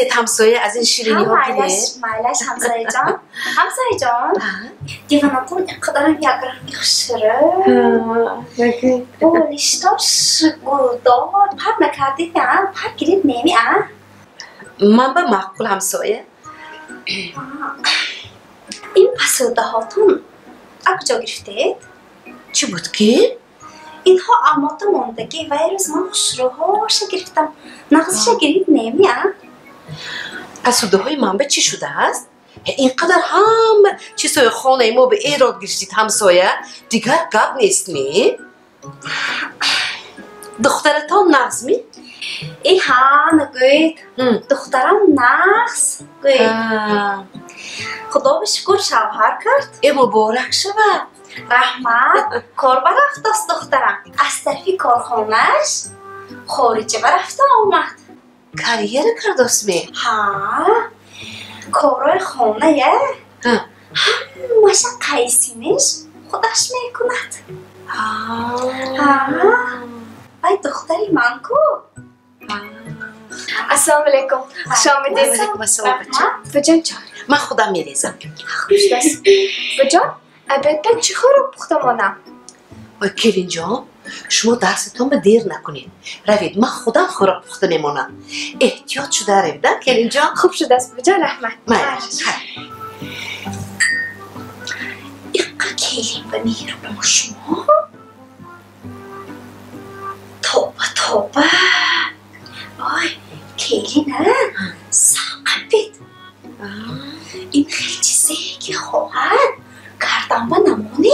بگیرید همسایه از این شیرینی ها بگیرید. مایلش همسایه جان. همسایه جان دیوانه کن اینقدرم یکرم میخشره بولیشتاش گودار پر نکردید نه پر گیرید نمی من به معقول همسایه این پسوده هاتون اکجا گرفتید؟ چی بود که؟ اینها امات موندگی ویروس من خوشروهاش گرفتم نقصش گرید نمی پسوده های منبع چی شده است؟ اینقدر هم چیزهای خانه ما به ایراد گرفتید همسایه دیگر گپ نیست می؟ دخترتان نقص می؟ ای ها نگوید دخترم نقص گوید خدا به شکر شوهر کرد ای مبارک شود رحمت کار برفت است دخترم از طرفی کارخانهش خارجه برفته آمد کریر کرد اسمی ها کارای خانه همش قیسیمش خودش میکند ای دختری من کو السلام علیکم خوش آمدید علیکم السلام بجان چای من خودم میریزم خوش دست بجان البته چی خورو پختمانم کلین جان شما درستان به دیر نکنید روید من خودم خوراک پخته میمونم احتیاط شده روید کلین جان خوب شده است بجان رحمت اینقدر کلین به مهربان شما توبه آی کلی نه ساقبید این خیلی چیزه که خواهد کردم با نمونی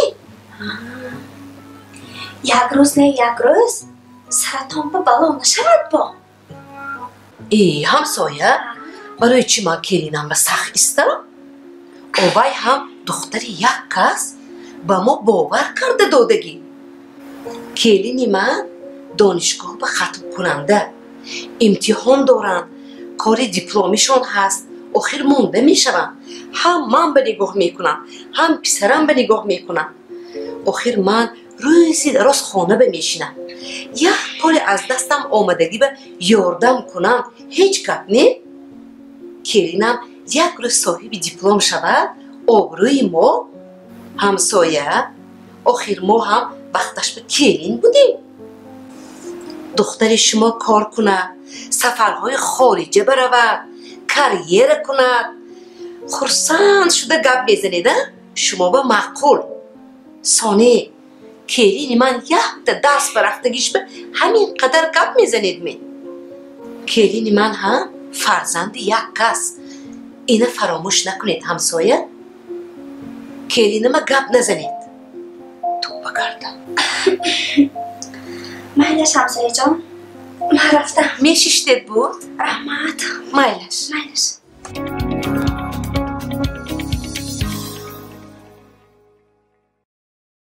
یک روز نه یک روز سرطان به بلا نشود با ای همسایه برای چی ما کلینم به سخت ایستم اوبای هم دختر یک کس با ما باور کرده دادگی کلینی من دانشگاه به ختم کننده امتحان دارن کار دیپلمیشون هست آخر مونده میشوم هم من به نگاه میکنم هم پسرم به نگاه میکنم آخر من روزی دراز خانه بمیشینم یک کاری از دستم آمدگی به یاردم کنم هیچ گپ نه کلینم یک روز صاحب دیپلم شود آبروی ما همسایه آخر ما هم وقتش به کلین بودیم دختر شما کار کنه سفرهای خارجه برود کریر کند خرسند شده گپ میزنید شما به معقول ثانی کلین من یک درس برفتگیش به همین قدر گپ میزنید می کلین من هم فرزند یک کس اینه فراموش نکنید همسایه کلین ما گپ نزنید توبه کردم مایلش همسایه جان من رفتم میشیشتید بود؟ رحمت مایلش مایلش